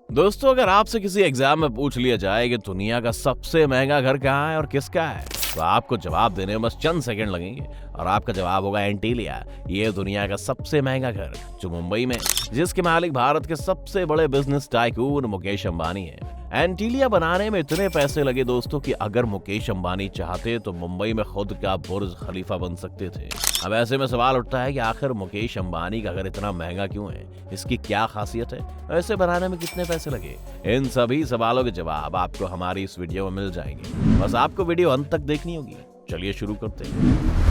दोस्तों, अगर आपसे किसी एग्जाम में पूछ लिया जाए कि दुनिया का सबसे महंगा घर कहाँ है और किसका है, तो आपको जवाब देने में बस चंद सेकंड लगेंगे और आपका जवाब होगा एंटीलिया। ये दुनिया का सबसे महंगा घर जो मुंबई में, जिसके मालिक भारत के सबसे बड़े बिजनेस टाइकून मुकेश अंबानी है। एंटीलिया बनाने में इतने पैसे लगे दोस्तों कि अगर मुकेश अंबानी चाहते तो मुंबई में खुद का बुर्ज खलीफा बन सकते थे। अब ऐसे में सवाल उठता है कि आखिर मुकेश अंबानी का घर इतना महंगा क्यों है, इसकी क्या खासियत है, ऐसे बनाने में कितने पैसे लगे? इन सभी सवालों के जवाब आपको हमारी इस वीडियो में मिल जाएंगे। बस आपको वीडियो अंत तक देखनी होगी। चलिए शुरू करते हैं।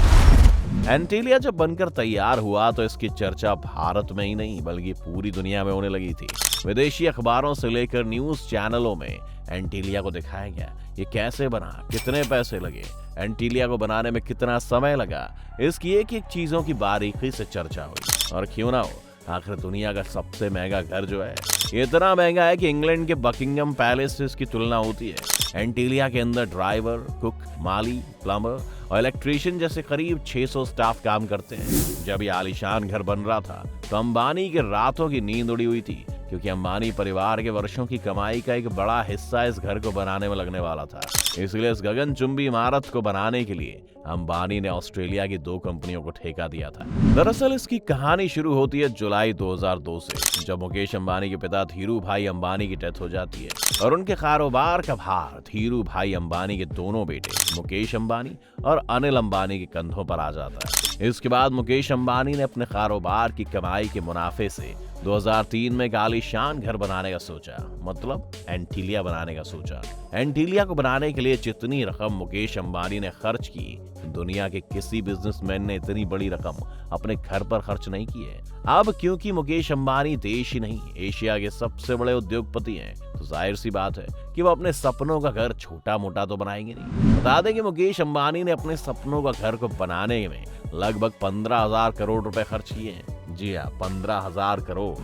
एंटीलिया जब बनकर तैयार हुआ तो इसकी चर्चा भारत में ही नहीं बल्कि पूरी दुनिया में होने लगी थी। विदेशी अखबारों से लेकर न्यूज चैनलों में एंटीलिया को दिखाया गया। ये कैसे बना, कितने पैसे लगे, एंटीलिया को बनाने में कितना समय लगा, इसकी एक एक चीजों की बारीकी से चर्चा हुई। और क्यों ना हो, आखिर दुनिया का सबसे महंगा घर जो है ये इतना महंगा है कि इंग्लैंड के बकिंगम पैलेस से इसकी तुलना होती है। एंटीलिया के अंदर ड्राइवर, कुक, माली, प्लम्बर और इलेक्ट्रीशियन जैसे करीब 600 स्टाफ काम करते हैं। जब ये आलीशान घर बन रहा था तो अंबानी के रातों की नींद उड़ी हुई थी, क्योंकि अंबानी परिवार के वर्षों की कमाई का एक बड़ा हिस्सा इस घर को बनाने में लगने वाला था। इसलिए इस गगनचुंबी इमारत को बनाने के लिए अंबानी ने ऑस्ट्रेलिया की 2 कंपनियों को ठेका दिया था। दरअसल इसकी कहानी शुरू होती है जुलाई 2002 से, जब मुकेश अंबानी के पिता धीरू भाई अंबानी की डेथ हो जाती है और उनके कारोबार का भार धीरू भाई अंबानी के दोनों बेटे मुकेश अंबानी और अनिल अंबानी के कंधों पर आ जाता है। इसके बाद मुकेश अंबानी ने अपने कारोबार की कमाई के मुनाफे से 2003 में एक आलीशान घर बनाने का सोचा, मतलब एंटीलिया बनाने का सोचा। एंटीलिया को बनाने के लिए जितनी रकम मुकेश अंबानी ने खर्च की, दुनिया के किसी बिजनेसमैन ने इतनी बड़ी रकम अपने घर पर खर्च नहीं की है। अब क्योंकि मुकेश अंबानी देश ही नहीं एशिया के सबसे बड़े उद्योगपति हैं, तो जाहिर सी बात है कि वो अपने सपनों का घर छोटा मोटा तो बनाएंगे नहीं। बता दें कि मुकेश अंबानी ने अपने सपनों का घर को बनाने में लगभग 15,000 करोड़ रुपए खर्च किए हैं। जी हाँ, 15,000 करोड़।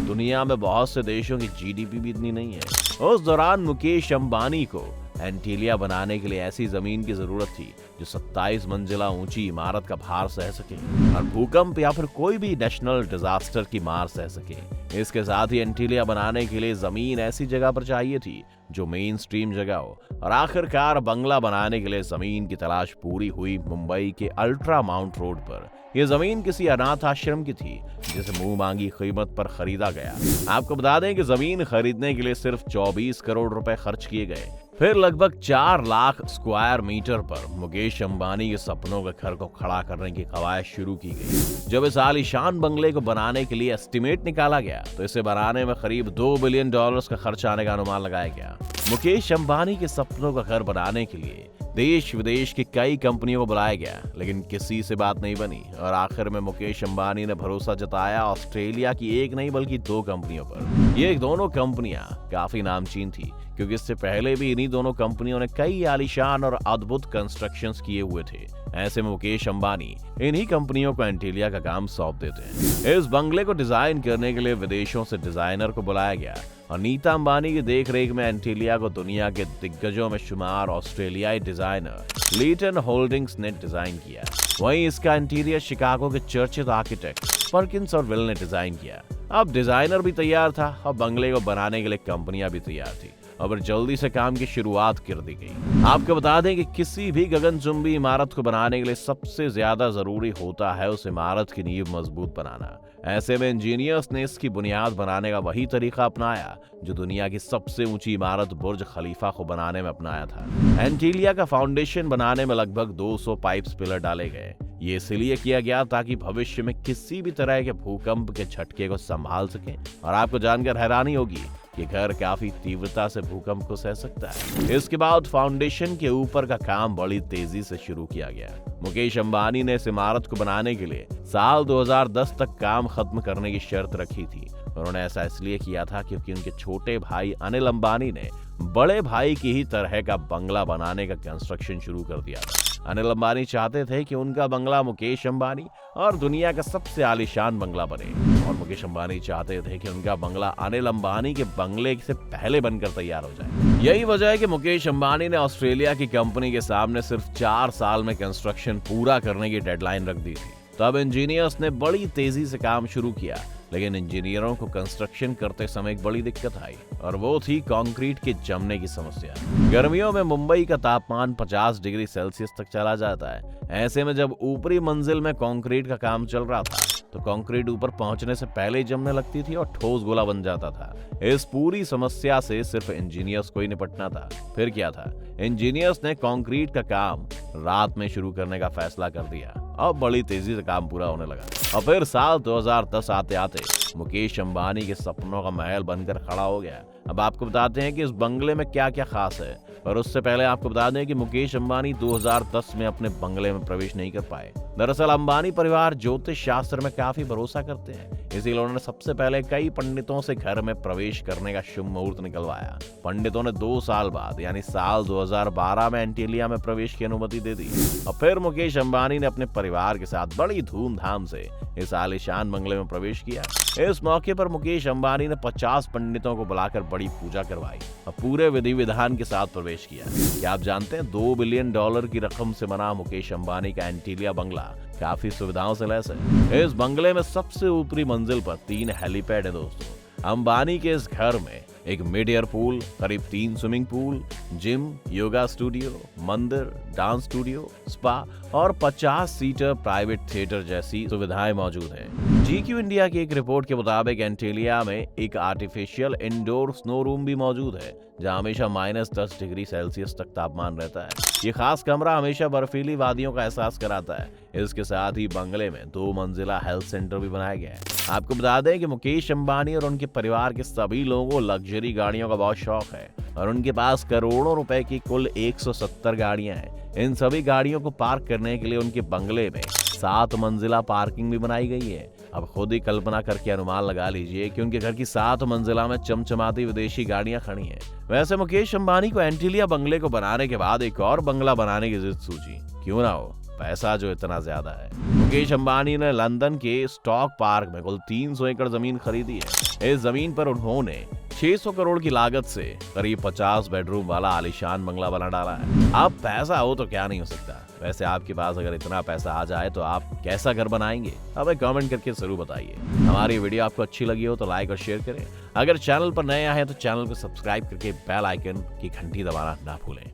दुनिया में बहुत से देशों की जीडीपी भी इतनी नहीं है। उस दौरान मुकेश अंबानी को एंटीलिया बनाने के लिए ऐसी जमीन की जरूरत थी जो 27 मंजिला ऊंची इमारत का भार सह सके और भूकंप या फिर कोई भी नेशनल डिजास्टर की मार सह सके। इसके साथ ही एंटीलिया बनाने के लिए जमीन ऐसी जगह पर चाहिए थी जो मेन स्ट्रीम जगह हो। और आखिरकार बंगला बनाने के लिए जमीन की तलाश पूरी हुई मुंबई के अल्ट्रा माउंट रोड पर। यह जमीन किसी अनाथ आश्रम की थी जिसे मुंह मांगी कीमत पर खरीदा गया। आपको बता दें कि जमीन खरीदने के लिए सिर्फ 24 करोड़ रुपए खर्च किए गए। फिर लगभग 4 लाख स्क्वायर मीटर पर मुकेश अंबानी के सपनों के घर को खड़ा करने की कवायद शुरू की गई। जब इस आलीशान बंगले को बनाने के लिए एस्टिमेट निकाला गया तो इसे बनाने में करीब $2 बिलियन का खर्च आने का अनुमान लगाया गया। मुकेश अंबानी के सपनों का घर बनाने के लिए देश विदेश की कई कंपनियों को बुलाया गया, लेकिन किसी से बात नहीं बनी और आखिर में मुकेश अंबानी ने भरोसा जताया ऑस्ट्रेलिया की एक नहीं बल्कि 2 कंपनियों पर। ये दोनों कंपनियां काफी नामचीन थी, क्योंकि इससे पहले भी इन्हीं दोनों कंपनियों ने कई आलीशान और अद्भुत कंस्ट्रक्शंस किए हुए थे। ऐसे में मुकेश अंबानी इन्हीं कंपनियों को एंटीलिया का काम सौंप देते हैं। इस बंगले को डिजाइन करने के लिए विदेशों से डिजाइनर को बुलाया गया और नीता अंबानी की देखरेख में एंटीलिया को दुनिया के दिग्गजों में शुमार ऑस्ट्रेलियाई डिजाइनर लीटन होल्डिंग्स ने डिजाइन किया। वहीं इसका इंटीरियर शिकागो के चर्चित आर्किटेक्ट पर्किंस और विल ने डिजाइन किया। अब डिजाइनर भी तैयार था और बंगले को बनाने के लिए कंपनियां भी तैयार थी और जल्दी से काम की शुरुआत कर दी गई। आपको बता दें कि किसी भी गगनचुंबी इमारत को बनाने के लिए सबसे ज्यादा जरूरी होता है उस इमारत की नींव मजबूत बनाना। ऐसे में इंजीनियर्स ने इसकी बुनियाद बनाने का वही तरीका अपनाया जो दुनिया की सबसे ऊंची इमारत बुर्ज खलीफा को बनाने में अपनाया था। एंटीलिया का फाउंडेशन बनाने में लगभग 200 पाइप्स पिलर डाले गए। ये इसलिए किया गया ताकि भविष्य में किसी भी तरह के भूकंप के झटके को संभाल सके। और आपको जानकर हैरानी होगी कि घर काफी तीव्रता से भूकंप को सह सकता है। इसके बाद फाउंडेशन के ऊपर का काम बड़ी तेजी से शुरू किया गया। मुकेश अंबानी ने इस इमारत को बनाने के लिए साल 2010 तक काम खत्म करने की शर्त रखी थी। उन्होंने ऐसा इसलिए किया था क्योंकि उनके छोटे भाई अनिल अंबानी ने बड़े भाई की ही तरह का बंगला बनाने का कंस्ट्रक्शन शुरू कर दिया था। अनिल अंबानी चाहते थे कि उनका बंगला मुकेश अंबानी और दुनिया का सबसे आलीशान बंगला बने, और मुकेश अंबानी चाहते थे कि उनका बंगला अनिल अंबानी के बंगले से पहले बनकर तैयार हो जाए। यही वजह है कि मुकेश अंबानी ने ऑस्ट्रेलिया की कंपनी के सामने सिर्फ 4 साल में कंस्ट्रक्शन पूरा करने की डेडलाइन रख दी थी। तब इंजीनियर्स ने बड़ी तेजी से काम शुरू किया। लेकिन इंजीनियरों को कंस्ट्रक्शन करते समय एक बड़ी दिक्कत आई और वो थी कंक्रीट के जमने की समस्या। गर्मियों में मुंबई का तापमान 50 डिग्री सेल्सियस तक चला जाता है। ऐसे में जब ऊपरी मंजिल में कंक्रीट का काम चल रहा था तो कंक्रीट ऊपर पहुंचने से पहले ही जमने लगती थी और ठोस गोला बन जाता था। इस पूरी समस्या से सिर्फ इंजीनियर्स को ही निपटना था। फिर क्या था, इंजीनियर्स ने कंक्रीट का काम रात में शुरू करने का फैसला कर दिया। अब बड़ी तेजी से काम पूरा होने लगा और फिर साल 2010 आते आते मुकेश अंबानी के सपनों का महल बनकर खड़ा हो गया। अब आपको बताते हैं कि इस बंगले में क्या क्या खास है, और उससे पहले आपको बता दें कि मुकेश अंबानी 2010 में अपने बंगले में प्रवेश नहीं कर पाए। दरअसल अंबानी परिवार ज्योतिष शास्त्र में काफी भरोसा करते हैं, इसीलिए उन्होंने सबसे पहले कई पंडितों से घर में प्रवेश करने का शुभ मुहूर्त निकलवाया। पंडितों ने 2 साल बाद यानी साल 2012 में एंटीलिया में प्रवेश की अनुमति दे दी और फिर मुकेश अंबानी ने अपने परिवार के साथ बड़ी धूमधाम से इस आलीशान बंगले में प्रवेश किया। इस मौके पर मुकेश अंबानी ने 50 पंडितों को बुलाकर बड़ी पूजा करवाई और पूरे विधि विधान के साथ प्रवेश किया। क्या आप जानते हैं, $2 बिलियन की रकम से बना मुकेश अंबानी का एंटीलिया बंगला काफी सुविधाओं से लैस है। इस बंगले में सबसे ऊपरी मंजिल पर 3 हेलीपैड है दोस्तों। अंबानी के इस घर में एक मिड एयर पूल, करीब 3 swimming pool, gym, yoga studio, मंदिर, डांस स्टूडियो, स्पा और 50 सीटर प्राइवेट थिएटर जैसी सुविधाएं मौजूद हैं। GQ इंडिया की एक रिपोर्ट के मुताबिक एंटीलिया में एक आर्टिफिशियल इंडोर स्नो रूम भी मौजूद है, जहां हमेशा -10 डिग्री सेल्सियस तक तापमान रहता है। ये खास कमरा हमेशा बर्फीली वादियों का एहसास कराता है। इसके साथ ही बंगले में 2 मंजिला हेल्थ सेंटर भी बनाया गया है। आपको बता दें कि मुकेश अंबानी और उनके परिवार के सभी लोगों को लग्जरी गाड़ियों का बहुत शौक है और उनके पास करोड़ों रुपए की कुल 170 गाड़ियां हैं। इन सभी गाड़ियों को पार्क करने के लिए उनके बंगले में 7 मंजिला पार्किंग भी बनाई गई है। अब खुद ही कल्पना करके अनुमान लगा लीजिए कि उनके घर की 7 मंजिला में चमचमाती विदेशी गाड़ियां खड़ी हैं। वैसे मुकेश अंबानी को एंटीलिया बंगले को बनाने के बाद एक और बंगला बनाने की जिद सूझी। क्यों ना हो, पैसा जो इतना ज्यादा है। मुकेश अंबानी ने लंदन के स्टॉक पार्क में कुल 300 एकड़ जमीन खरीदी है। इस जमीन पर उन्होंने 600 करोड़ की लागत से करीब 50 बेडरूम वाला आलीशान बंगला बना डाला है। अब पैसा हो तो क्या नहीं हो सकता। वैसे आपके पास अगर इतना पैसा आ जाए तो आप कैसा घर बनाएंगे? हमें कमेंट करके जरूर बताइए। हमारी वीडियो आपको अच्छी लगी हो तो लाइक और शेयर करें। अगर चैनल पर नए आए हैं तो चैनल को सब्सक्राइब करके बेल आइकन की घंटी दबाना ना भूलें।